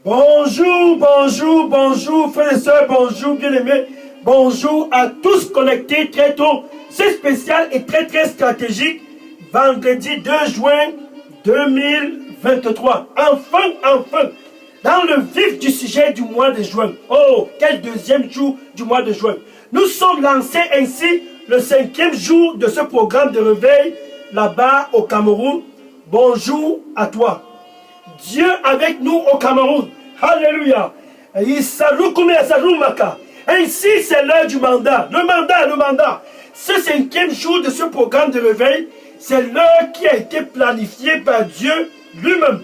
Bonjour, bonjour, bonjour, frères et sœurs, bonjour, bien-aimés. Bonjour à tous connectés très tôt. C'est spécial et très stratégique. Vendredi 2 juin 2023. Enfin, dans le vif du sujet du mois de juin. Oh, quel deuxième jour du mois de juin. Nous sommes lancés ainsi le 5e jour de ce programme de réveil là-bas au Cameroun. Bonjour à toi. Dieu avec nous au Cameroun. Alléluia. Ainsi, c'est l'heure du mandat. Le mandat. Ce 5e jour de ce programme de réveil, c'est l'heure qui a été planifiée par Dieu lui-même,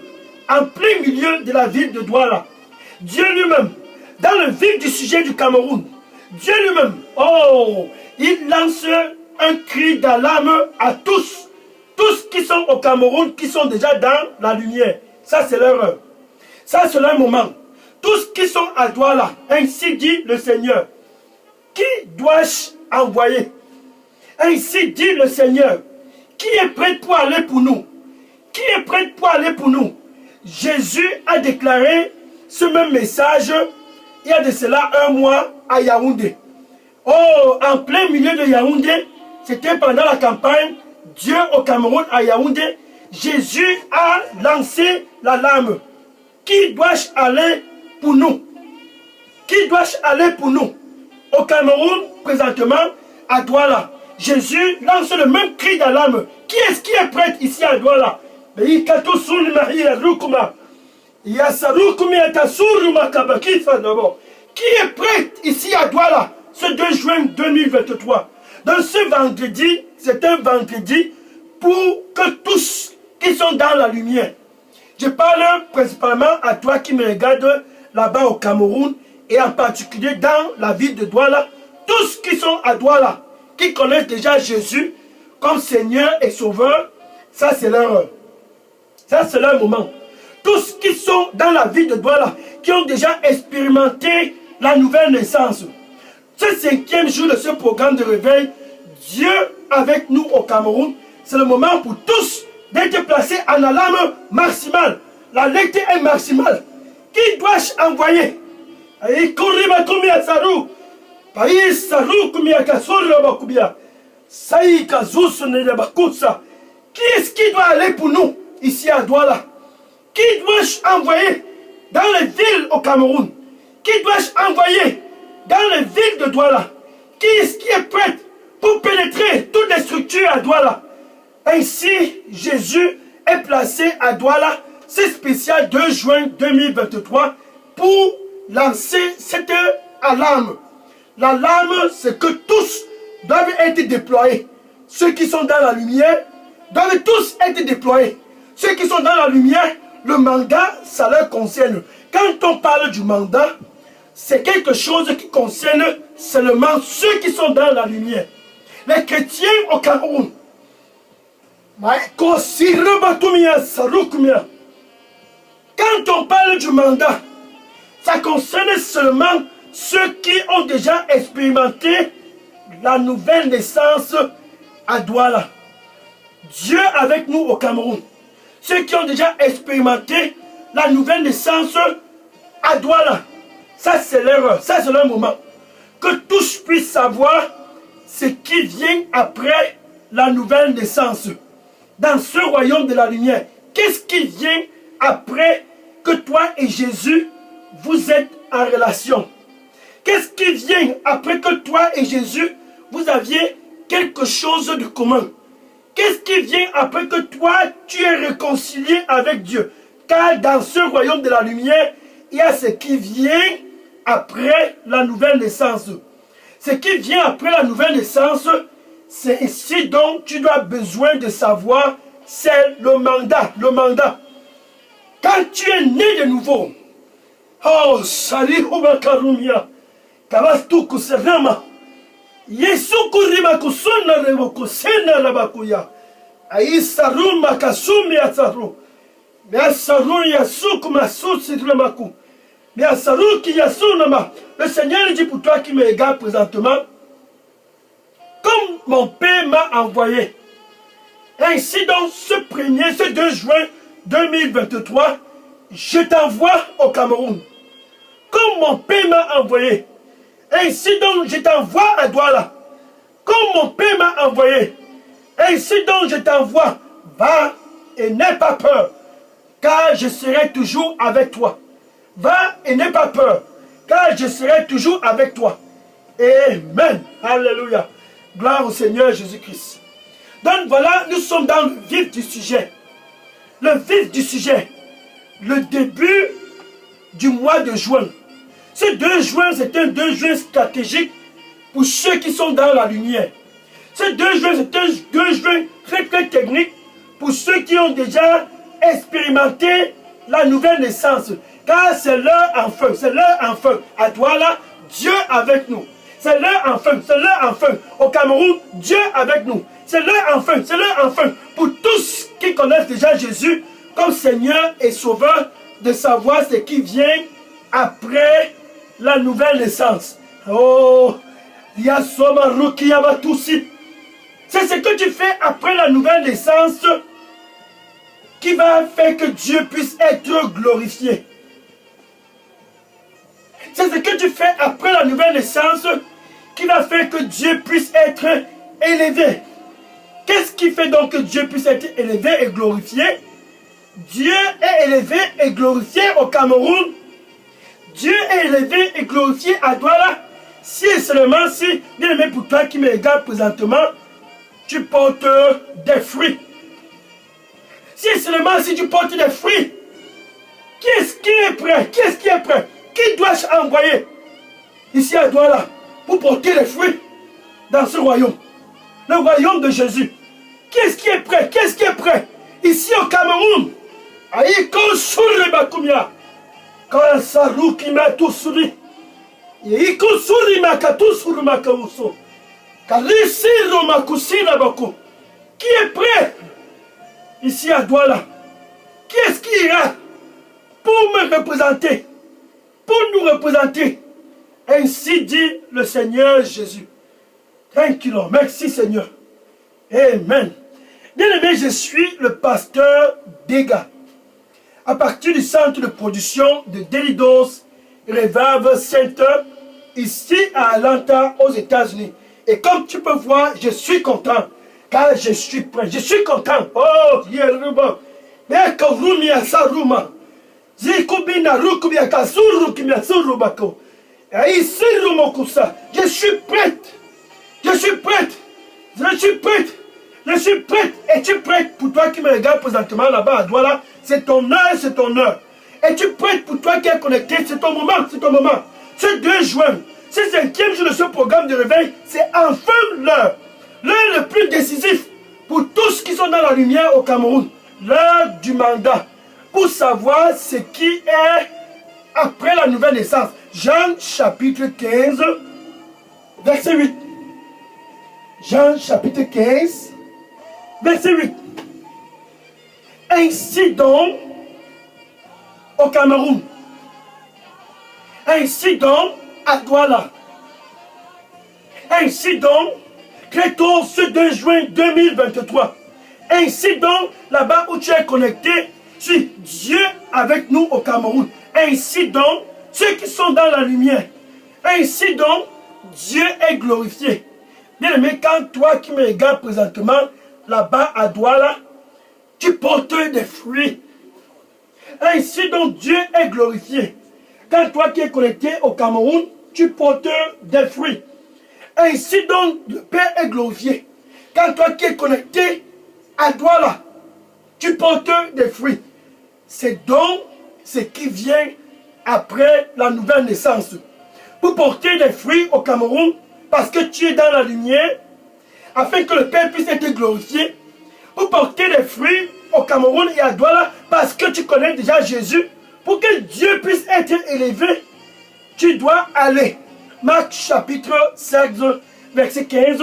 en plein milieu de la ville de Douala. Dieu lui-même, dans le vif du sujet du Cameroun. Dieu lui-même, il lance un cri d'alarme à tous qui sont au Cameroun, qui sont déjà dans la lumière. Ça, c'est leur heure. Ça, c'est leur moment. Tous qui sont à Douala, ainsi dit le Seigneur. Qui dois-je envoyer? Ainsi dit le Seigneur. Qui est prêt pour aller pour nous? Qui est prêt pour aller pour nous? Jésus a déclaré ce même message il y a de cela un mois à Yaoundé. En plein milieu de Yaoundé, c'était pendant la campagne Dieu au Cameroun à Yaoundé. Jésus a lancé l'alarme. Qui dois-je aller pour nous? Qui dois-je aller pour nous? Au Cameroun, présentement, à Douala. Jésus lance le même cri d'alarme. Qui est-ce qui est prêt ici à Douala? Qui est prêt ici à Douala ce 2 juin 2023? Donc ce vendredi, c'est un vendredi pour que tous qui sont dans la lumière. Je parle principalement à toi qui me regarde là-bas au Cameroun et en particulier dans la ville de Douala. Tous qui sont à Douala, qui connaissent déjà Jésus comme Seigneur et Sauveur, ça c'est leur heure. Ça c'est leur moment. Tous qui sont dans la ville de Douala, qui ont déjà expérimenté la nouvelle naissance. Ce 5e jour de ce programme de réveil, Dieu avec nous au Cameroun, c'est le moment pour tous d'être placés en alarme maximale. La lecture est maximale. Qui dois-je envoyer? Qui est-ce qui doit aller pour nous ici à Douala? Qui dois-je envoyer dans les villes au Cameroun? Qui dois-je envoyer dans les villes de Douala? Qui est-ce qui est prêt pour pénétrer toutes les structures à Douala? Ainsi, Jésus est placé à Douala, c'est spécial 2 juin 2023, pour lancer cette alarme. L'alarme, c'est que tous doivent être déployés. Ceux qui sont dans la lumière doivent tous être déployés. Ceux qui sont dans la lumière, le mandat, ça leur concerne. Quand on parle du mandat, c'est quelque chose qui concerne seulement ceux qui sont dans la lumière. Les chrétiens au Cameroun, quand on parle du mandat, ça concerne seulement ceux qui ont déjà expérimenté la nouvelle naissance à Douala. Dieu avec nous au Cameroun. Ceux qui ont déjà expérimenté la nouvelle naissance à Douala. Ça c'est leur moment. Que tous puissent savoir ce qui vient après la nouvelle naissance. Dans ce royaume de la lumière, qu'est-ce qui vient après que toi et Jésus, vous êtes en relation? Qu'est-ce qui vient après que toi et Jésus, vous aviez quelque chose de commun? Qu'est-ce qui vient après que toi, tu es réconcilié avec Dieu? Car dans ce royaume de la lumière, il y a ce qui vient après la nouvelle naissance. Ce qui vient après la nouvelle naissance, c'est ici donc tu dois besoin de savoir, c'est le mandat. Le mandat. Quand tu es né de nouveau, salut Karumia, Kabastu Kuserama, Yesu Kurima Kusuna Revokusena Rabakuya, Aïsaruma Kasumi Atsaru, Measaru Yasuk Masu Sidremaku, Measaru Kiyasunama. Le Seigneur dit pour toi qui me regarde présentement, comme mon Père m'a envoyé. Ainsi donc, ce 2 juin 2023, je t'envoie au Cameroun. Comme mon père m'a envoyé. Ainsi donc, je t'envoie à Douala. Comme mon père m'a envoyé. Ainsi donc, je t'envoie. Va et n'aie pas peur, car je serai toujours avec toi. Va et n'aie pas peur, car je serai toujours avec toi. Amen. Alléluia. Gloire au Seigneur Jésus-Christ. Donc voilà, nous sommes dans le vif du sujet. Le vif du sujet. Le début du mois de juin. Ce 2 juin, c'est un 2 juin stratégique pour ceux qui sont dans la lumière. Ce 2 juin, c'est un 2 juin très très technique pour ceux qui ont déjà expérimenté la nouvelle naissance. Car c'est leur enfant, c'est leur enfant. À Douala, Dieu avec nous. C'est leur enfant, c'est leur enfant. Au Cameroun, Dieu avec nous. C'est leur enfant, c'est leur enfant. Pour tous qui connaissent déjà Jésus comme Seigneur et Sauveur, de savoir ce qui vient après la nouvelle naissance. Oh, Yasoma Rukiyama Toussi. C'est ce que tu fais après la nouvelle naissance qui va faire que Dieu puisse être glorifié. C'est ce que tu fais après la nouvelle naissance qui va faire que Dieu puisse être élevé. Qu'est-ce qui fait donc que Dieu puisse être élevé et glorifié? Dieu est élevé et glorifié au Cameroun. Dieu est élevé et glorifié à Douala. Si et seulement si, bien aimé pour toi qui me regarde présentement, tu portes des fruits. Si et seulement si tu portes des fruits, qui est-ce qui est prêt? Qui est-ce qui est prêt? Qui dois-je envoyer ici à Douala pour porter les fruits dans ce royaume? Le royaume de Jésus. Qui est-ce qui est prêt? Qui est-ce qui est prêt? Ici au Cameroun. Aïko Souri Bakumia. Quand Sarou qui m'a tout souri. Aïko Souri Makatou Souri Makauso. Kalisi Romakusina Baku. Qui est prêt ici à Douala? Qui est-ce qui ira pour me représenter? Pour nous représenter. Ainsi dit le Seigneur Jésus. Thank you, Lord. Merci, Seigneur. Amen. Bien-aimé, je suis le pasteur Dega. À partir du centre de production de Delidos Revival Center, ici à Atlanta, aux États-Unis. Et comme tu peux voir, je suis content. Car je suis prêt. Je suis content. Oh, Yeruba. Mekarumia Saruma. Zikubina Rukubia Kasuru Kimia Surubako. Je suis prête. Je suis prête. Je suis prête. Je suis prête. Es-tu prête pour toi qui me regarde présentement là-bas à Douala? C'est ton heure, c'est ton heure. Es-tu prête pour toi qui es connecté? C'est ton moment, c'est ton moment. Ce 2 juin, ce 5e jour de ce programme de réveil, c'est enfin l'heure. L'heure le plus décisif pour tous qui sont dans la lumière au Cameroun. L'heure du mandat. Pour savoir ce qui est après la nouvelle naissance. Jean chapitre 15, verset 8. Jean chapitre 15, verset 8. Ainsi donc, au Cameroun, ainsi donc, à Douala, ainsi donc, Créton, ce 2 juin 2023, ainsi donc, là-bas où tu es connecté, sur Dieu avec nous au Cameroun, ainsi donc, ceux qui sont dans la lumière, ainsi donc, Dieu est glorifié. Bien aimé, quand toi qui me regardes présentement, là-bas à Douala, tu portes des fruits. Ainsi donc Dieu est glorifié. Quand toi qui es connecté au Cameroun, tu portes des fruits. Ainsi donc le Père est glorifié. Quand toi qui es connecté à Douala, tu portes des fruits. C'est donc ce qui vient après la nouvelle naissance. Pour porter des fruits au Cameroun, parce que tu es dans la lumière, afin que le Père puisse être glorifié, pour porter des fruits au Cameroun et à Douala, parce que tu connais déjà Jésus, pour que Dieu puisse être élevé, tu dois aller. Marc chapitre 16, verset 15.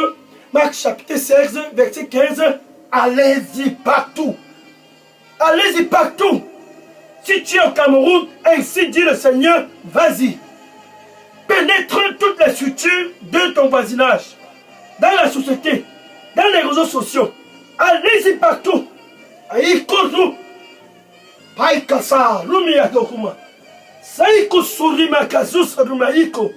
Marc chapitre 16, verset 15. Allez-y partout. Allez-y partout. Si tu es au Cameroun, ainsi dit le Seigneur, vas-y. Pénètre toutes les structures de ton voisinage, dans la société, dans les réseaux sociaux. Allez-y partout. Paikasa, Rumia Dokuma. Saiko Surima Kazus Rumaiko.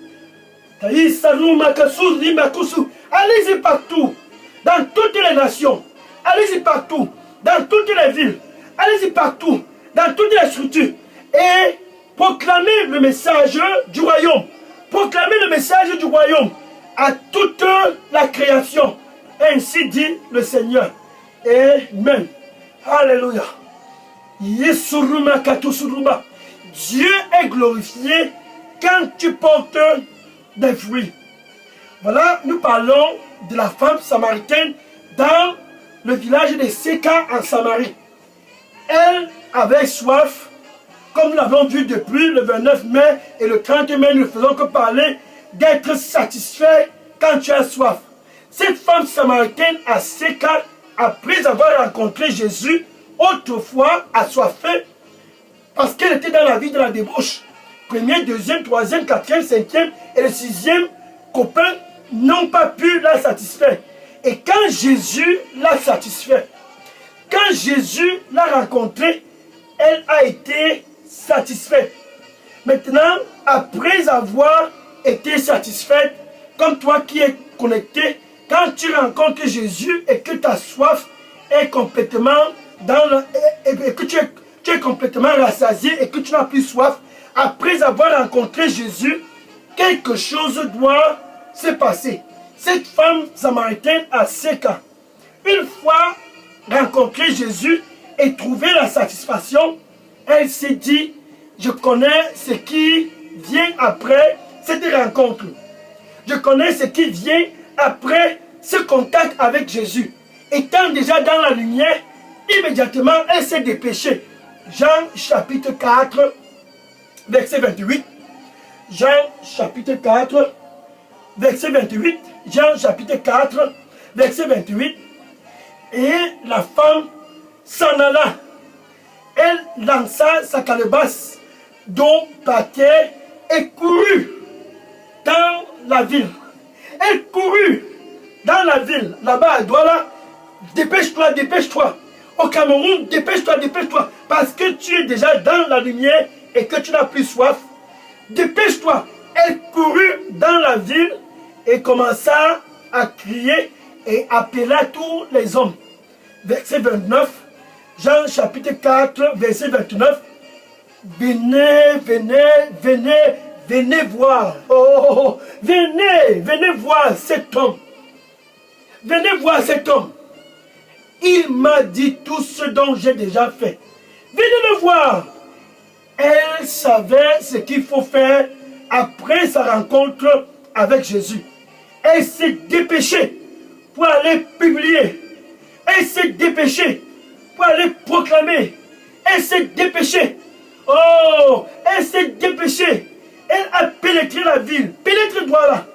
Taïsa Ruma Kasu Rima Kusu. Allez-y partout, dans toutes les nations. Allez-y partout, dans toutes les villes. Allez-y partout, dans toutes les structures. Et proclamez le message du royaume. Proclamez le message du royaume à toute la création. Ainsi dit le Seigneur. Amen. Alléluia. Dieu est glorifié quand tu portes des fruits. Voilà, nous parlons de la femme samaritaine dans le village de Séka en Samarie. Elle avait soif, comme nous l'avons vu depuis le 29 mai et le 30 mai, nous ne faisons que parler d'être satisfait quand tu as soif. Cette femme samaritaine à Séka, après avoir rencontré Jésus, autrefois assoiffée, parce qu'elle était dans la vie de la débauche. Premier, deuxième, troisième, quatrième, cinquième et le sixième copain n'ont pas pu la satisfaire. Et quand Jésus l'a satisfait, quand Jésus l'a rencontrée, elle a été satisfaite. Maintenant, après avoir été satisfaite, comme toi qui es connecté, quand tu rencontres Jésus et que ta soif est complètement et que tu es complètement rassasié et que tu n'as plus soif, après avoir rencontré Jésus, quelque chose doit se passer. Cette femme samaritaine à Séka, une fois rencontré Jésus et trouvé la satisfaction, elle s'est dit, je connais ce qui vient après cette rencontre. Je connais ce qui vient après ce contact avec Jésus. Étant déjà dans la lumière, immédiatement, elle s'est dépêchée. Jean chapitre 4, verset 28. Jean chapitre 4, verset 28. Jean chapitre 4, verset 28. Et la femme s'en alla. Elle lança sa calebasse d'eau battait et courut dans la ville. Elle courut dans la ville, là-bas à Douala. Dépêche-toi, dépêche-toi. Au Cameroun, dépêche-toi, dépêche-toi. Parce que tu es déjà dans la lumière et que tu n'as plus soif. Dépêche-toi. Elle courut dans la ville et commença à crier et appela tous les hommes. Verset 29, Jean chapitre 4, verset 29. Venez, venez, venez, venez voir. Oh, venez, venez voir cet homme. Venez voir cet homme. Il m'a dit tout ce dont j'ai déjà fait. Venez le voir. Elle savait ce qu'il faut faire après sa rencontre avec Jésus. Elle s'est dépêchée pour aller publier. Elle s'est dépêchée pour aller proclamer. Elle s'est dépêchée. Oh, elle s'est dépêchée. Elle a pénétré la ville, pénétré Douala.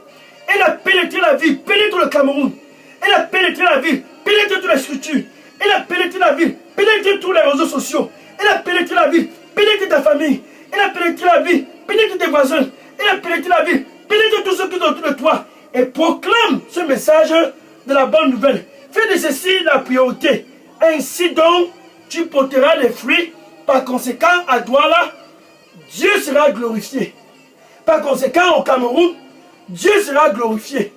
Elle a pénétré la ville, pénétré le Cameroun. Elle a pénétré la ville, pénétré toutes les structures. Elle a pénétré la ville, pénétré tous les réseaux sociaux. Elle a pénétré la ville, pénétré ta famille. Elle a pénétré la ville, pénétré tes voisins. Elle a pénétré la ville, pénétré tous ceux qui sont autour de toi. Et proclame ce message de la bonne nouvelle. Fais de ceci la priorité. Ainsi donc, tu porteras les fruits. Par conséquent, à Douala, Dieu sera glorifié. Par conséquent, au Cameroun, Dieu sera glorifié.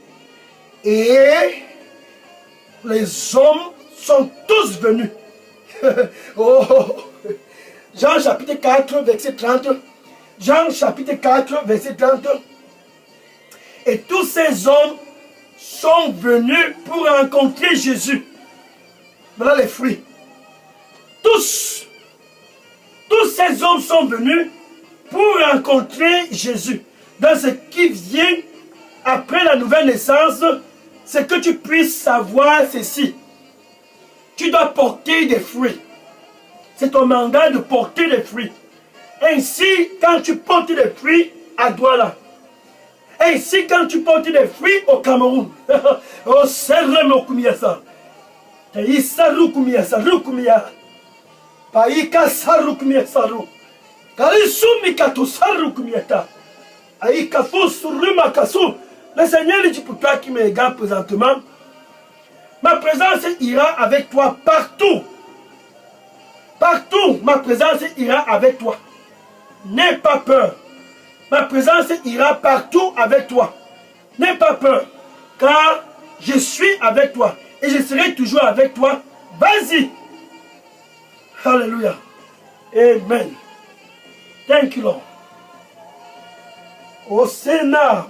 Et les hommes sont tous venus. Oh. Jean chapitre 4, verset 30. Jean chapitre 4, verset 30. Et tous ces hommes sont venus pour rencontrer Jésus. Voilà les fruits. Tous ces hommes sont venus pour rencontrer Jésus. Dans ce qui vient après la nouvelle naissance, c'est que tu puisses savoir ceci. Tu dois porter des fruits. C'est ton mandat de porter des fruits. Ainsi, quand tu portes des fruits à Douala, ainsi quand tu portes des fruits au Cameroun, oh, serremo kumiasa. Taisaru kumiasa, rukumia. Paika saru kumiasaru. Karisumi katusaru kumiata. Aika fusuru makasu. Le Seigneur dit pour toi qui me regarde présentement, ma présence ira avec toi partout. Partout, ma présence ira avec toi. N'aie pas peur. Ma présence ira partout avec toi. N'aie pas peur, car je suis avec toi et je serai toujours avec toi. Vas-y. Alléluia. Amen. Thank you, Lord. Au Sénat,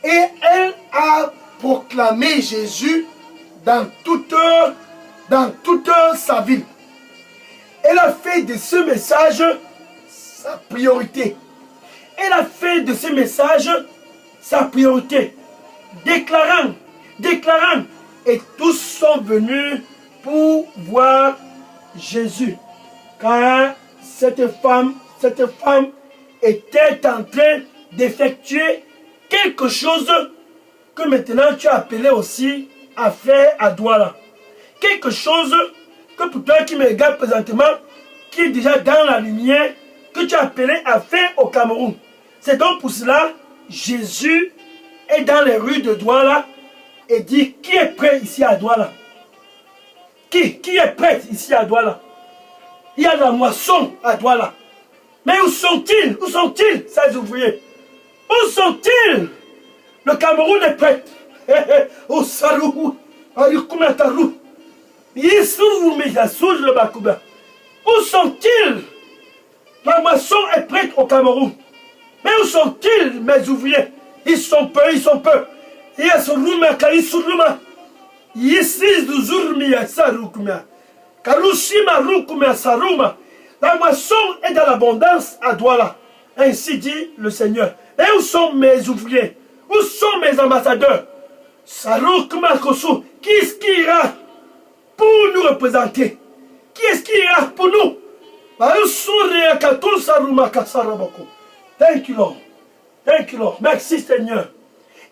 et elle a proclamé Jésus dans toute sa ville. Elle a fait de ce message sa priorité. Elle a fait de ce message sa priorité. Déclarant, et tous sont venus pour voir Jésus. Car cette femme était en train d'effectuer quelque chose que maintenant tu as appelé aussi à faire à Douala. Quelque chose que pour toi qui me regarde présentement, qui est déjà dans la lumière, que tu as appelé à faire au Cameroun. C'est donc pour cela, Jésus est dans les rues de Douala et dit, qui est prêt ici à Douala? Qui est prêt ici à Douala? Il y a la moisson à Douala. Mais où sont-ils? Où sont-ils, ces ouvriers? Où sont-ils? Le Cameroun est prêt. Où sont-ils? La moisson est prête au Cameroun. Mais où sont-ils, mes ouvriers? Ils sont peu. La moisson est dans l'abondance à Douala. Ainsi dit le Seigneur. Et où sont mes ouvriers? Où sont mes ambassadeurs? Qui est-ce qui ira pour nous représenter? Qui est-ce qui ira pour nous? Thank you, Lord. Thank you, Lord. Merci, Seigneur.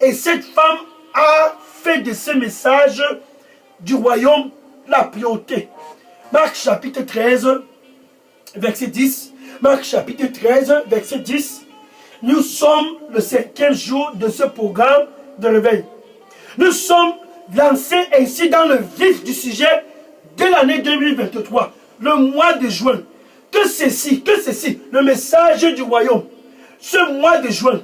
Et cette femme a fait de ce message du royaume la priorité. Marc chapitre 13, verset 10. Marc chapitre 13, verset 10. Nous sommes le 5e jour de ce programme de réveil. Nous sommes lancés ainsi dans le vif du sujet de l'année 2023, le mois de juin. Que ceci, le message du royaume, ce mois de juin,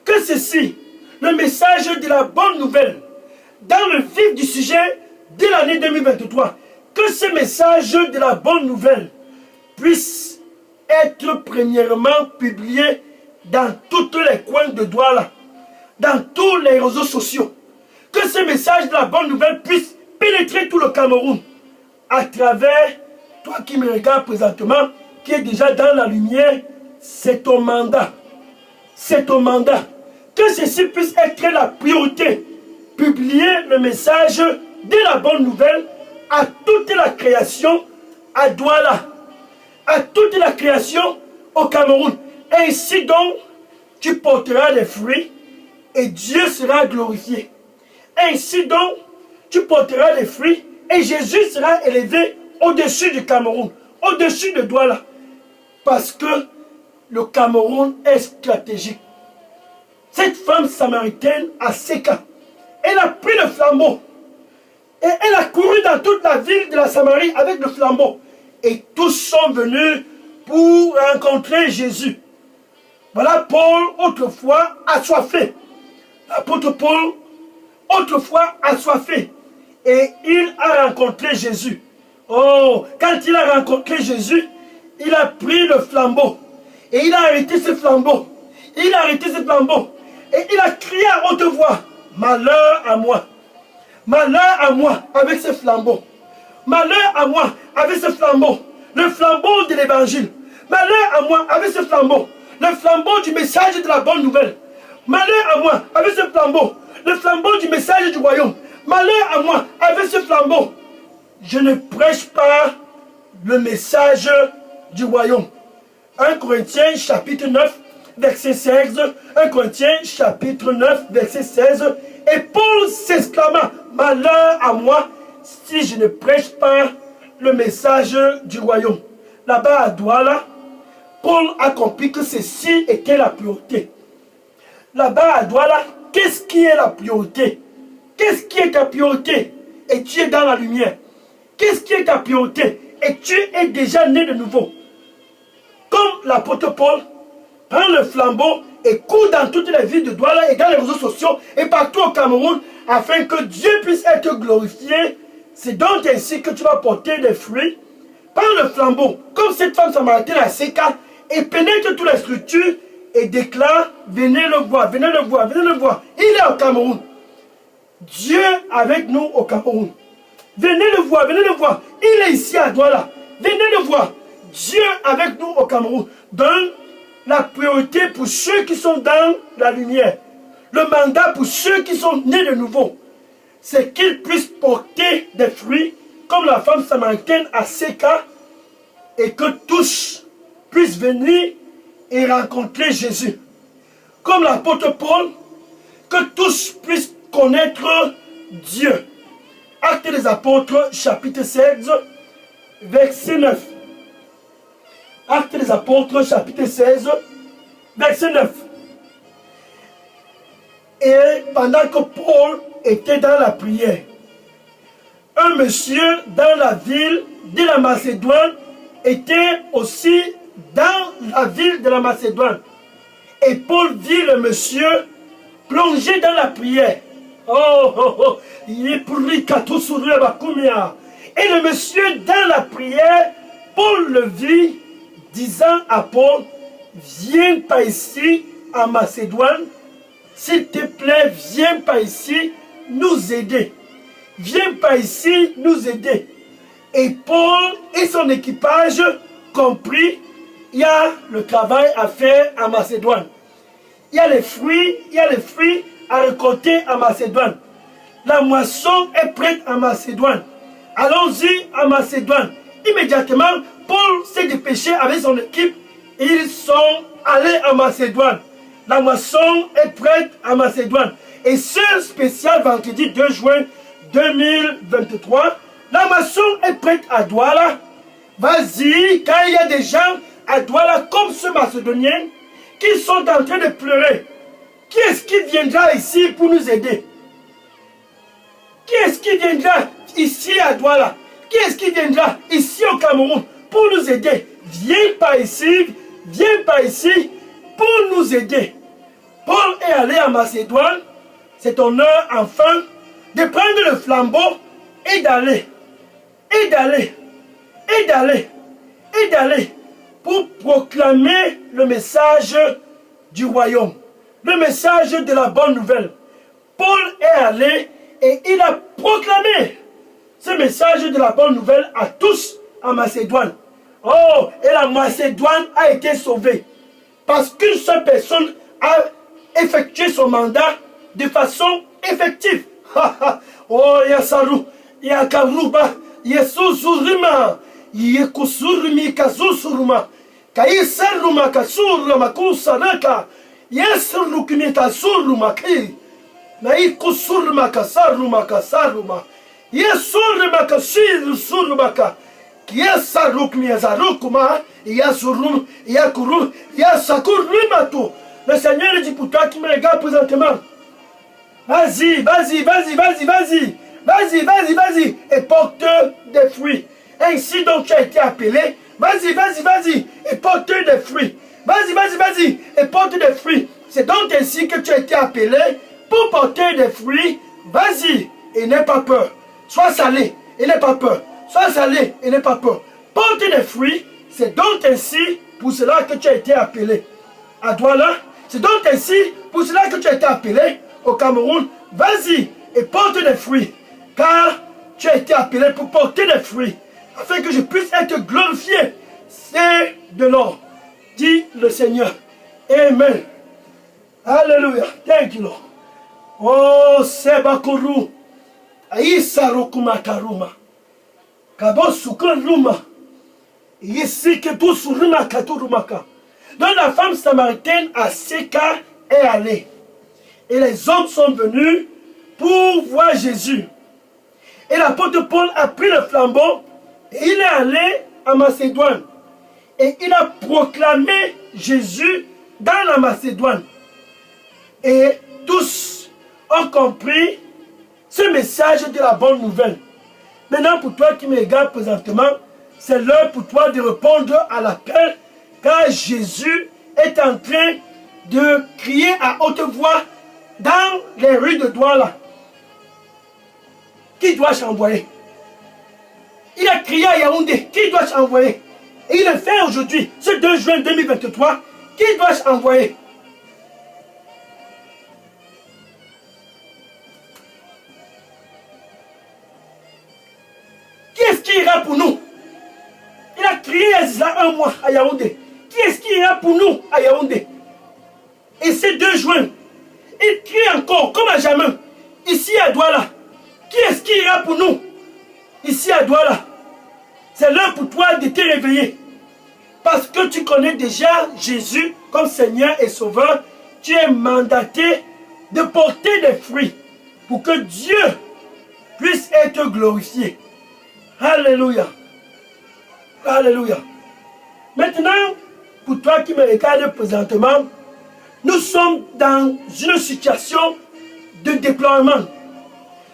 que ceci, le message de la bonne nouvelle, dans le vif du sujet de l'année 2023, que ce message de la bonne nouvelle puisse être premièrement publié dans tous les coins de Douala, dans tous les réseaux sociaux. Que ce message de la bonne nouvelle puisse pénétrer tout le Cameroun à travers toi qui me regardes présentement, qui est déjà dans la lumière. C'est ton mandat. C'est ton mandat. Que ceci puisse être la priorité. Publier le message de la bonne nouvelle à toute la création à Douala, à toute la création au Cameroun. Ainsi donc, tu porteras des fruits et Dieu sera glorifié. Ainsi donc, tu porteras des fruits et Jésus sera élevé au-dessus du Cameroun, au-dessus de Douala. Parce que le Cameroun est stratégique. Cette femme samaritaine à Seka, elle a pris le flambeau et elle a couru dans toute la ville de la Samarie avec le flambeau. Et tous sont venus pour rencontrer Jésus. Voilà Paul, autrefois assoiffé. L'apôtre Paul, autrefois assoiffé. Et il a rencontré Jésus. Oh, quand il a rencontré Jésus, il a pris le flambeau. Et il a arrêté ce flambeau. Il a arrêté ce flambeau. Et il a crié à haute voix, malheur à moi. Malheur à moi avec ce flambeau. Malheur à moi avec ce flambeau. Le flambeau de l'évangile. Malheur à moi avec ce flambeau. Le flambeau du message de la bonne nouvelle. Malheur à moi avec ce flambeau. Le flambeau du message du royaume. Malheur à moi avec ce flambeau. Je ne prêche pas le message du royaume. 1 Corinthiens chapitre 9, verset 16. 1 Corinthiens chapitre 9, verset 16. Et Paul s'exclama, malheur à moi si je ne prêche pas le message du royaume. Là-bas à Douala, Paul a compris que ceci était la priorité. Là-bas à Douala, qu'est-ce qui est la priorité? Qu'est-ce qui est ta priorité? Et tu es dans la lumière. Qu'est-ce qui est ta priorité? et tu es déjà né de nouveau. Comme l'apôtre Paul prend le flambeau et court dans toutes les villes de Douala et dans les réseaux sociaux et partout au Cameroun afin que Dieu puisse être glorifié. C'est donc ainsi que tu vas porter des fruits. Prends le flambeau, comme cette femme samaritaine à Seka, et pénètre toutes les structures et déclare, venez le voir, venez le voir, venez le voir. Il est au Cameroun. Dieu avec nous au Cameroun. Venez le voir, venez le voir. Il est ici à Douala. Venez le voir. Dieu avec nous au Cameroun. Donne la priorité pour ceux qui sont dans la lumière. Le mandat pour ceux qui sont nés de nouveau. C'est qu'ils puissent porter des fruits comme la femme samaritaine à Seka et que tous puissent venir et rencontrer Jésus. Comme l'apôtre Paul, que tous puissent connaître Dieu. Actes des apôtres, chapitre 16, verset 9. Actes des apôtres, chapitre 16, verset 9. Et pendant que Paul était dans la prière, un monsieur dans la ville de la Macédoine était aussi dans la ville de la Macédoine. Et Paul vit le monsieur plongé dans la prière. Et le monsieur dans la prière, Paul le vit, disant à Paul, viens par ici en Macédoine, s'il te plaît, viens par ici nous aider. Viens par ici nous aider. Et Paul et son équipage compris, il y a le travail à faire en Macédoine. Il y a les fruits à récolter en Macédoine. La moisson est prête en Macédoine. Allons-y en Macédoine. Immédiatement, Paul s'est dépêché avec son équipe et ils sont allés en Macédoine. La moisson est prête en Macédoine. Et ce spécial vendredi 2 juin 2023, la moisson est prête à Douala. Vas-y, car il y a des gens à Douala comme ce Macédonien qui sont en train de pleurer. Qui est-ce qui viendra ici pour nous aider? Qui est-ce qui viendra ici à Douala? Qui est-ce qui viendra ici au Cameroun pour nous aider? Viens par ici pour nous aider. Paul est allé en Macédoine. C'est ton heure enfin de prendre le flambeau et d'aller pour proclamer le message du royaume, le message de la bonne nouvelle. Paul est allé et il a proclamé ce message de la bonne nouvelle à tous en Macédoine. Oh, et la Macédoine a été sauvée parce qu'une seule personne a effectué son mandat de façon effective. Oh, Yasaru, Yakaruba, Yesusurima, Yekusurumi Kazusuruma, Kaisaruma Kasuruma Kusaraka, Yesurukimita Surumaki, Naikusuruma Kasaruma Kasaruma, Yesuruma Kasiru Surumaka, Yesarukmiazarukuma, Yasurum, Yakuru, Yasakurimatu. Le Seigneur dit pour toi qui me regarde présentement. Vas-y, et porte des fruits. Ainsi donc tu as été appelé. Vas-y, et porte des fruits. Vas-y, et porte des fruits. C'est donc ainsi que tu as été appelé pour porter des fruits. Vas-y, et n'aie pas peur. Sois salé, et n'aie pas peur. Sois salé, et n'aie pas peur. Porte des fruits. C'est donc ainsi pour cela que tu as été appelé. À Douala, c'est donc ainsi pour cela que tu as été appelé au Cameroun. Vas-y et porte des fruits. Car tu as été appelé pour porter des fruits. Afin que je puisse être glorifié. C'est de l'or. Dit le Seigneur. Amen. Alléluia. Thank you, Lord. Oh, Sebakuru. Aïssa Rokuma Karuma. Kabo Sukuruma. Ici que tout suruma Katurumaka. Donc la femme samaritaine à Seka est allée. Et les hommes sont venus pour voir Jésus. Et l'apôtre Paul a pris le flambeau et il est allé en Macédoine. Et il a proclamé Jésus dans la Macédoine. Et tous ont compris ce message de la bonne nouvelle. Maintenant, pour toi qui me regardes présentement, c'est l'heure pour toi de répondre à l'appel, car Jésus est en train de crier à haute voix dans les rues de Douala. Qui dois-je envoyer? Il a crié à Yaoundé. Qui dois-je envoyer? Et il le fait aujourd'hui, ce 2 juin 2023. Qui dois-je envoyer? Qui est-ce qui ira pour nous? Il a crié il y a un mois à Yaoundé. Qui est-ce qui ira pour nous à Yaoundé? Et ce 2 juin, il crie encore comme à jamais, ici à Douala. Qui est-ce qui ira pour nous ici à Douala? C'est l'heure pour toi de te réveiller. Parce que tu connais déjà Jésus comme Seigneur et Sauveur. Tu es mandaté de porter des fruits pour que Dieu puisse être glorifié. Alléluia. Alléluia. Maintenant, pour toi qui me regardes présentement, nous sommes dans une situation de déploiement.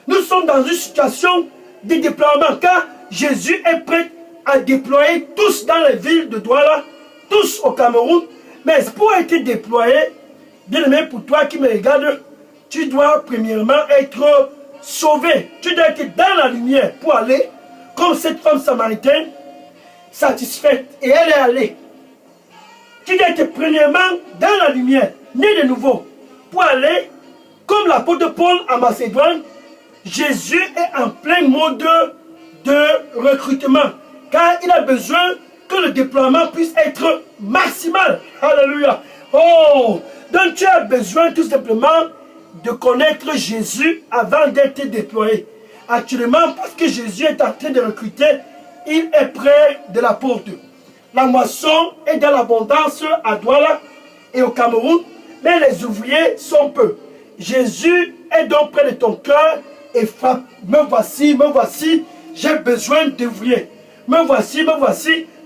Nous sommes dans une situation de déploiement car Jésus est prêt à déployer tous dans les villes de Douala, tous au Cameroun. Mais pour être déployé, bien aimé, pour toi qui me regardes, tu dois premièrement être sauvé. Tu dois être dans la lumière pour aller, comme cette femme samaritaine, satisfaite. Et elle est allée. Tu dois être premièrement dans la lumière, né de nouveau, pour aller, comme l'apôtre Paul en Macédoine. Jésus est en plein mode de recrutement, car il a besoin que le déploiement puisse être maximal. Alléluia. Oh, donc tu as besoin tout simplement de connaître Jésus avant d'être déployé. Actuellement, parce que Jésus est en train de recruter, il est près de la porte. La moisson est dans l'abondance à Douala et au Cameroun, mais les ouvriers sont peu. Jésus est donc près de ton cœur et frappe. Me voici, j'ai besoin d'ouvriers. Me voici,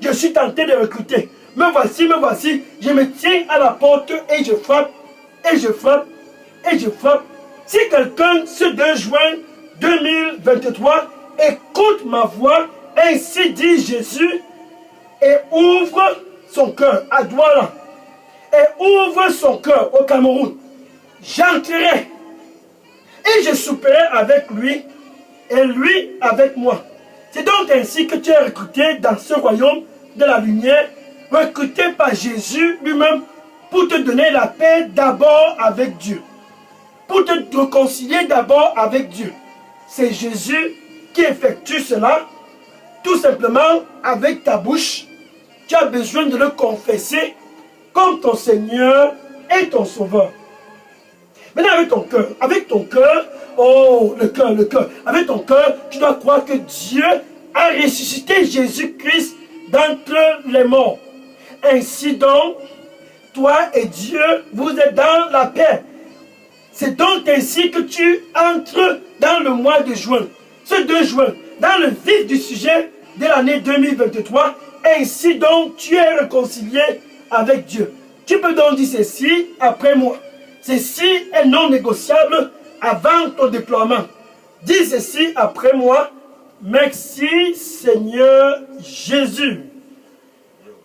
je suis tenté de recruter. Me voici, je me tiens à la porte et je frappe, et je frappe, et je frappe. Si quelqu'un, ce 2 juin 2023, écoute ma voix, ainsi dit Jésus, et ouvre son cœur à Douala, et ouvre son cœur au Cameroun, j'entrerai et je souperai avec lui et lui avec moi. C'est donc ainsi que tu es recruté dans ce royaume de la lumière, recruté par Jésus lui-même pour te donner la paix d'abord avec Dieu, pour te réconcilier d'abord avec Dieu. C'est Jésus qui effectue cela, tout simplement avec ta bouche. Tu as besoin de le confesser comme ton Seigneur et ton Sauveur. Maintenant, avec ton cœur, oh, le cœur, avec ton cœur, tu dois croire que Dieu a ressuscité Jésus-Christ d'entre les morts. Ainsi donc, toi et Dieu, vous êtes dans la paix. C'est donc ainsi que tu entres dans le mois de juin, ce 2 juin, dans le vif du sujet de l'année 2023. Ainsi donc, tu es réconcilié avec Dieu. Tu peux donc dire ceci après moi. Ceci est non négociable avant ton déploiement. Dis ceci après moi. Merci Seigneur Jésus.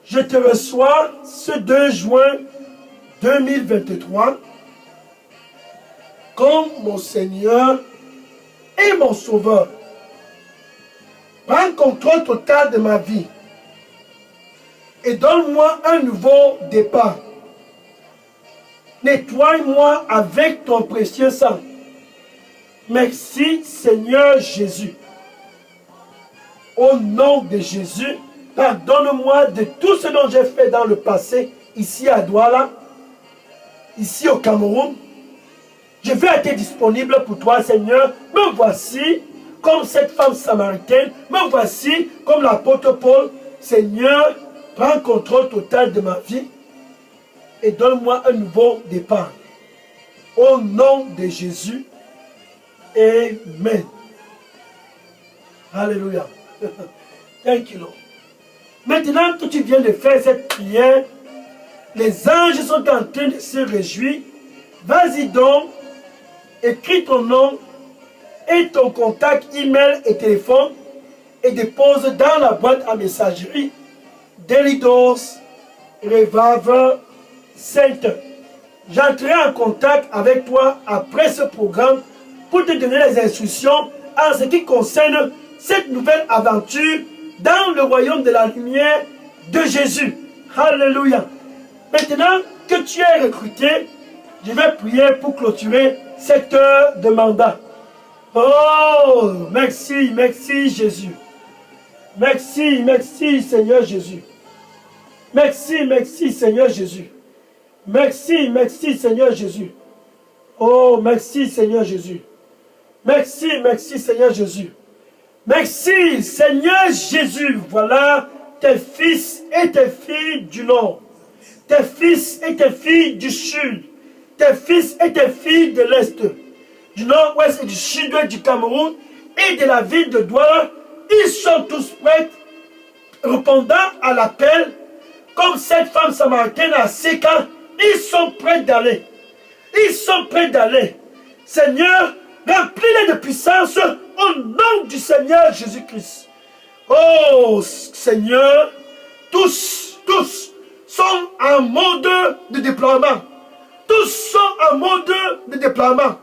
Je te reçois ce 2 juin 2023 comme mon Seigneur et mon Sauveur. Prends contrôle total de ma vie et donne-moi un nouveau départ. Nettoie-moi avec ton précieux sang. Merci Seigneur Jésus. Au nom de Jésus, pardonne-moi de tout ce dont j'ai fait dans le passé, ici à Douala, ici au Cameroun. Je vais être disponible pour toi, Seigneur. Me voici comme cette femme samaritaine. Me voici comme l'apôtre Paul. Seigneur, prends contrôle total de ma vie et donne-moi un nouveau départ. Au nom de Jésus, Amen. Alléluia. Thank you, Lord. Maintenant que tu viens de faire cette prière, les anges sont en train de se réjouir. Vas-y donc, écris ton nom et ton contact, email et téléphone et dépose dans la boîte à messagerie Delidos Revival Center. J'entrerai en contact avec toi après ce programme pour te donner les instructions en ce qui concerne cette nouvelle aventure dans le royaume de la lumière de Jésus. Alléluia. Maintenant que tu es recruté, je vais prier pour clôturer cette heure de mandat. Oh, merci, merci Jésus. Merci, merci Seigneur Jésus. Merci, merci Seigneur Jésus. Merci, merci Seigneur Jésus. Oh, merci Seigneur Jésus. Merci, merci Seigneur Jésus. Merci Seigneur Jésus. Voilà tes fils et tes filles du nord. Tes fils et tes filles du sud. Tes fils et tes filles de l'est. Du nord-ouest et du sud-ouest du Cameroun et de la ville de Douala. Ils sont tous prêts, répondant à l'appel, comme cette femme samaritaine à Séka. Ils sont prêts d'aller. Ils sont prêts d'aller. Seigneur, remplis-les de puissance au nom du Seigneur Jésus-Christ. Oh Seigneur, tous sont en mode de déploiement. Tous sont en mode de déploiement.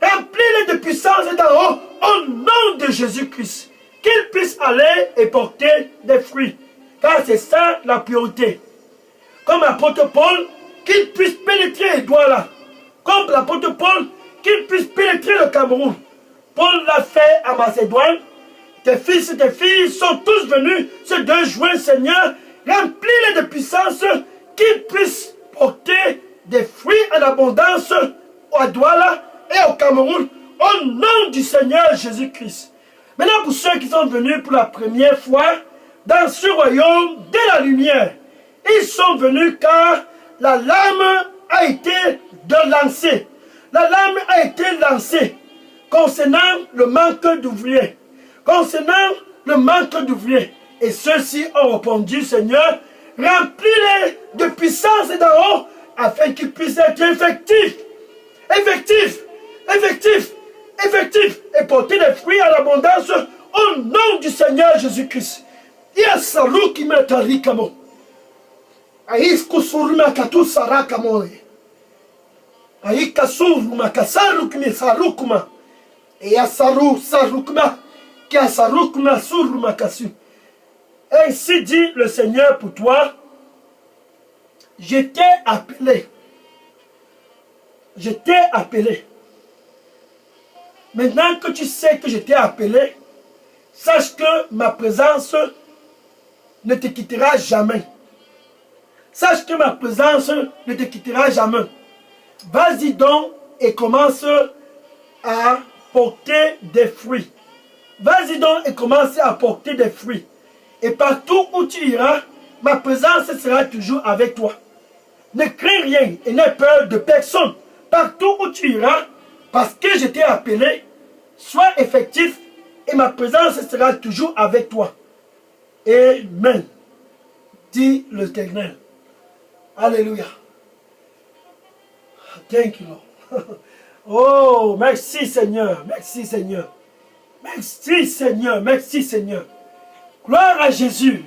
Remplis-les de puissance d'en haut au nom de Jésus-Christ. Qu'ils puissent aller et porter des fruits. Car c'est ça la priorité. Comme l'apôtre Paul, qu'il puisse pénétrer Douala. Comme l'apôtre Paul, qu'il puisse pénétrer le Cameroun. Paul l'a fait à Macédoine. Tes fils et tes filles sont tous venus ce 2 juin, Seigneur. Remplis-les de puissance, qu'ils puissent porter des fruits en abondance à Douala et au Cameroun, au nom du Seigneur Jésus-Christ. Maintenant, pour ceux qui sont venus pour la première fois dans ce royaume de la lumière, ils sont venus car la lame a été lancée. La lame a été lancée concernant le manque d'ouvriers. Concernant le manque d'ouvriers. Et ceux-ci ont répondu, Seigneur, remplis-les de puissance et d'en haut afin qu'ils puissent être effectifs. Effectifs. Effectifs. Effectifs. Et porter des fruits à l'abondance au nom du Seigneur Jésus-Christ. Yasaru qui metarikamo. Aïsku surma katu sarakamo. Aïka surma kasaru qui mesarukuma. Et yasaru sarukma. Kiasarukma surma kasu. Ainsi dit le Seigneur pour toi. Je t'ai appelé. Je t'ai appelé. Maintenant que tu sais que je t'ai appelé, sache que ma présence ne te quittera jamais. Sache que ma présence ne te quittera jamais. Vas-y donc et commence à porter des fruits. Vas-y donc et commence à porter des fruits. Et partout où tu iras, ma présence sera toujours avec toi. Ne crains rien et n'aie peur de personne. Partout où tu iras, parce que je t'ai appelé, sois effectif et ma présence sera toujours avec toi. Amen. Dit l'Éternel. Alléluia. Thank you, Lord. Oh, merci Seigneur. Merci Seigneur. Merci Seigneur. Merci Seigneur. Gloire à Jésus.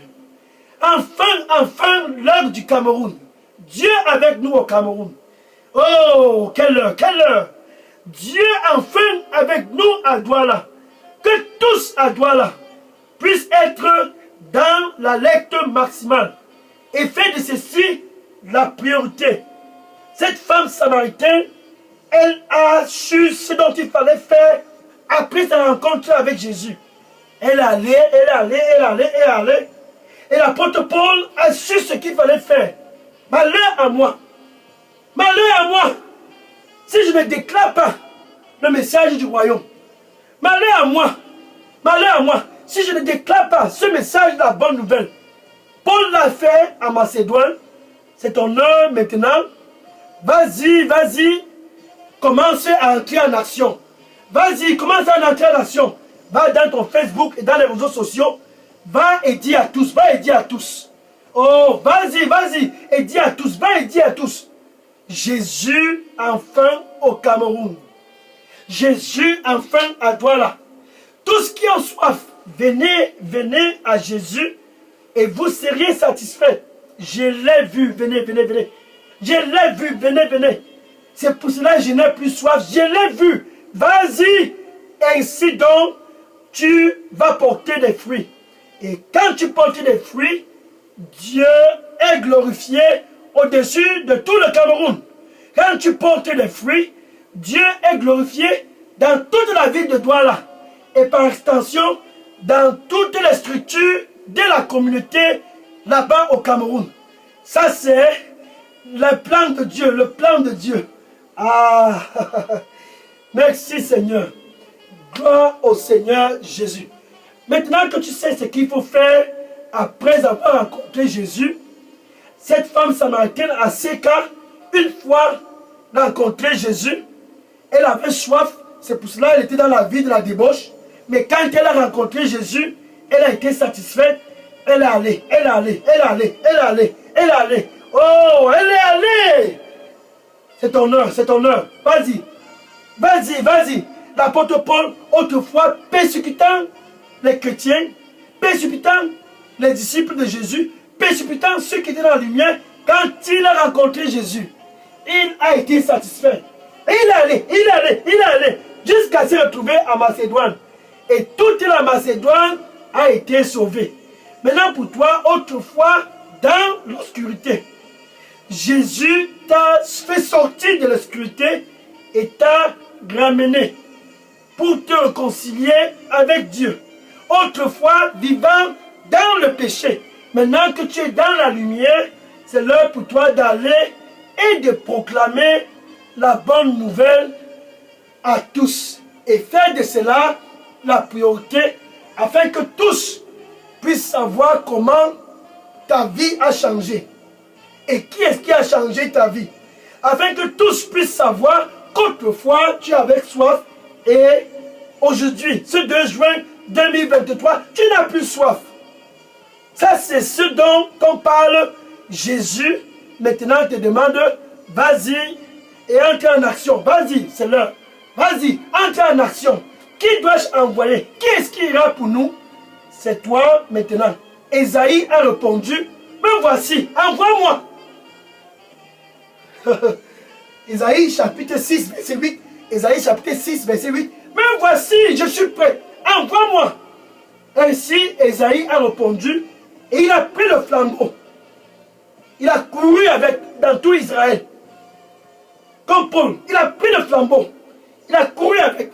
Enfin, l'heure du Cameroun. Dieu avec nous au Cameroun. Oh, quelle heure, quelle heure. Dieu enfin avec nous à Douala. Que tous à Douala puissent être dans la lecture maximale. Et fait de ceci la priorité. Cette femme samaritaine, elle a su ce dont il fallait faire après sa rencontre avec Jésus. Elle allait. Et l'apôtre Paul a su ce qu'il fallait faire. Malheur à moi. Malheur à moi. Si je ne déclare pas le message du royaume. Malheur à moi. Malheur à moi. Si je ne déclare pas ce message de la bonne nouvelle. Paul l'a fait à Macédoine. C'est ton heure maintenant. Vas-y. Commence à entrer en action. Vas-y, commence à entrer en action. Va dans ton Facebook et dans les réseaux sociaux. Va et dis à tous. Va et dis à tous. Oh, vas-y. Et dis à tous. Va et dis à tous. Jésus enfin au Cameroun. Jésus enfin à Douala. Tous qui ont soif, venez, venez à Jésus et vous seriez satisfaits. Je l'ai vu, venez, venez, venez. Je l'ai vu, venez, venez. C'est pour cela que je n'ai plus soif. Je l'ai vu. Vas-y. Ainsi donc, tu vas porter des fruits. Et quand tu portes des fruits, Dieu est glorifié au-dessus de tout le Cameroun. Quand tu portes des fruits, Dieu est glorifié dans toute la ville de Douala. Et par extension, dans toutes les structures de la communauté là-bas au Cameroun. Ça, c'est le plan de Dieu, le plan de Dieu. Ah, merci Seigneur. Gloire au Seigneur Jésus. Maintenant que tu sais ce qu'il faut faire après avoir rencontré Jésus, cette femme samaritaine à Séka, une fois rencontré Jésus, elle avait soif, c'est pour cela qu'elle était dans la vie de la débauche. Mais quand elle a rencontré Jésus, elle a été satisfaite. Elle est allée, elle est allée, elle est allée, elle est allée, elle est allée. Oh, elle est allée. C'est ton heure, c'est ton heure. Vas-y, vas-y, vas-y. L'apôtre Paul, autrefois persécutant les chrétiens, persécutant les disciples de Jésus, persécutant ceux qui étaient dans la lumière, quand il a rencontré Jésus, il a été satisfait. Et il est allé, il est allé, il est allé, jusqu'à se retrouver à Macédoine. Et toute la Macédoine a été sauvée. Maintenant pour toi, autrefois, dans l'obscurité, Jésus t'a fait sortir de l'obscurité et t'a ramené pour te réconcilier avec Dieu. Autrefois, vivant dans le péché. Maintenant que tu es dans la lumière, c'est l'heure pour toi d'aller et de proclamer la bonne nouvelle à tous. Et faire de cela la priorité afin que tous puissent savoir comment ta vie a changé. Et qui est-ce qui a changé ta vie? Afin que tous puissent savoir qu'autrefois tu avais soif et aujourd'hui, ce 2 juin 2023, tu n'as plus soif. Ça, c'est ce dont on parle. Jésus, maintenant, te demande, vas-y et entre en action. Vas-y, c'est l'heure. Vas-y, entre en action. Qui dois-je envoyer? Qui est-ce qui ira pour nous? C'est toi maintenant. Ésaïe a répondu, me voici, envoie-moi. Ésaïe chapitre 6, verset 8. Ésaïe chapitre 6, verset 8. Me voici, je suis prêt. Envoie-moi. Ainsi, Ésaïe a répondu et il a pris le flambeau. Il a couru avec dans tout Israël. Comme Paul, il a pris le flambeau. Il a couru avec.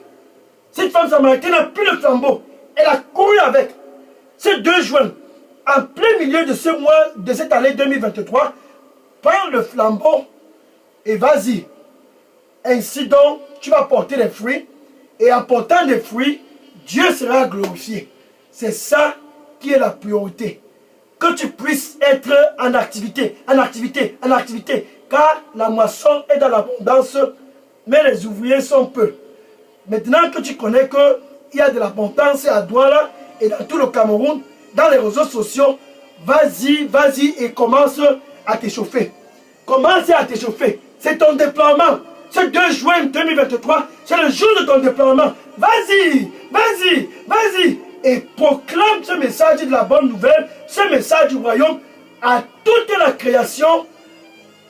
Cette femme samaritaine a pris le flambeau. Elle a couru avec. Ce 2 juin, en plein milieu de ce mois, de cette année 2023, prends le flambeau et vas-y. Ainsi donc, tu vas porter des fruits. Et en portant des fruits, Dieu sera glorifié. C'est ça qui est la priorité. Que tu puisses être en activité, en activité, en activité. Car la moisson est dans l'abondance, mais les ouvriers sont peu. Maintenant que tu connais qu'il y a de l'abondance à Douala et dans tout le Cameroun, dans les réseaux sociaux, vas-y, vas-y et commence à t'échauffer. Commence à t'échauffer. C'est ton déploiement. Ce 2 juin 2023, c'est le jour de ton déploiement. Vas-y, vas-y, vas-y. Et proclame ce message de la bonne nouvelle, ce message du royaume à toute la création.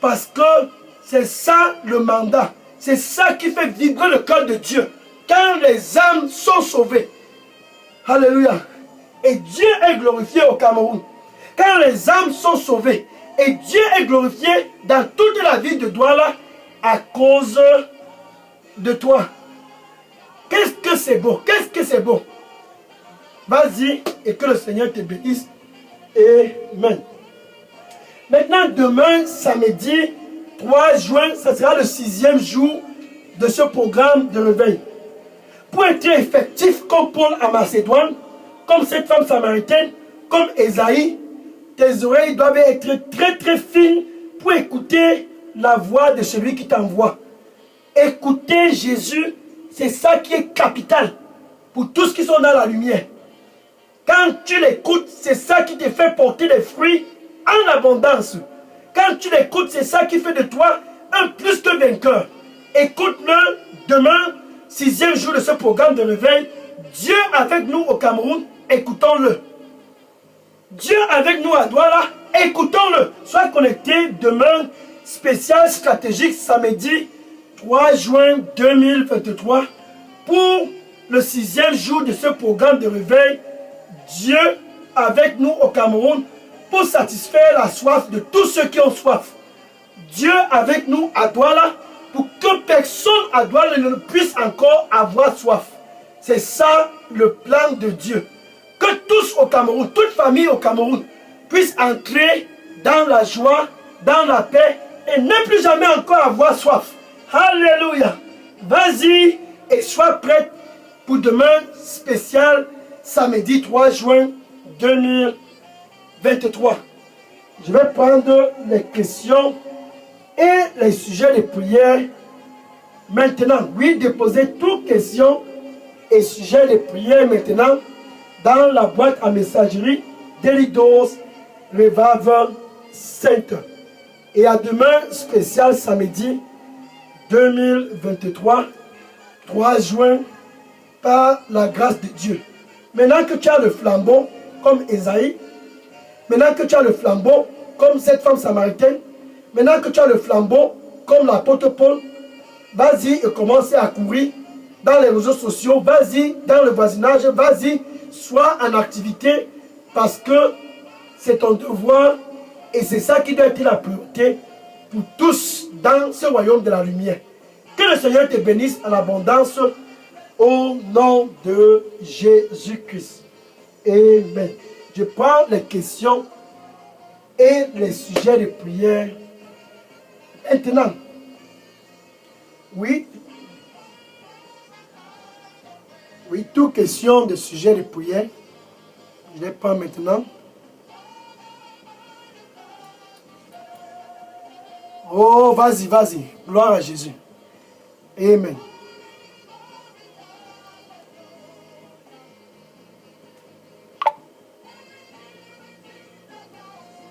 Parce que c'est ça le mandat. C'est ça qui fait vibrer le cœur de Dieu. Quand les âmes sont sauvées. Alléluia. Et Dieu est glorifié au Cameroun. Quand les âmes sont sauvées. Et Dieu est glorifié dans toute la vie de Douala à cause de toi. Qu'est-ce que c'est beau? Qu'est-ce que c'est beau? Vas-y et que le Seigneur te bénisse. Amen. Maintenant, demain, samedi 3 juin, ce sera le 6e jour de ce programme de réveil. Pour être effectif comme Paul à Macédoine, comme cette femme samaritaine, comme Ésaïe, tes oreilles doivent être très très fines pour écouter la voix de celui qui t'envoie. Écouter Jésus, c'est ça qui est capital pour tous qui sont dans la lumière. Quand tu l'écoutes, c'est ça qui te fait porter des fruits en abondance. Quand tu l'écoutes, c'est ça qui fait de toi un plus que vainqueur. Écoute-le demain, 6e jour de ce programme de réveil, Dieu avec nous au Cameroun, écoutons-le. Dieu avec nous à Douala, écoutons-le. Sois connecté demain, spécial stratégique samedi 3 juin 2023 pour le 6e jour de ce programme de réveil. Dieu avec nous au Cameroun pour satisfaire la soif de tous ceux qui ont soif. Dieu avec nous à Douala pour que personne à Douala ne puisse encore avoir soif. C'est ça le plan de Dieu. Que tous au Cameroun, toute famille au Cameroun puisse entrer dans la joie, dans la paix et ne plus jamais encore avoir soif. Alléluia. Vas-y et sois prête pour demain spécial samedi 3 juin 2023. Je vais prendre les questions et les sujets de prière maintenant. Oui, déposez toutes questions et sujets de prière maintenant dans la boîte à messagerie d'Elidos Revival Center. Et à demain spécial samedi 2023, 3 juin, par la grâce de Dieu. Maintenant que tu as le flambeau comme Esaïe, maintenant que tu as le flambeau comme cette femme samaritaine, maintenant que tu as le flambeau comme l'apôtre Paul, vas-y et commence à courir dans les réseaux sociaux, vas-y dans le voisinage, vas-y, sois en activité parce que c'est ton devoir et c'est ça qui doit être la priorité pour tous dans ce royaume de la lumière. Que le Seigneur te bénisse en abondance au nom de Jésus-Christ. Amen. Je prends les questions et les sujets de prière maintenant. Oui. Oui, toute question de sujet de prière. Je les prends maintenant. Oh, vas-y, vas-y. Gloire à Jésus. Amen.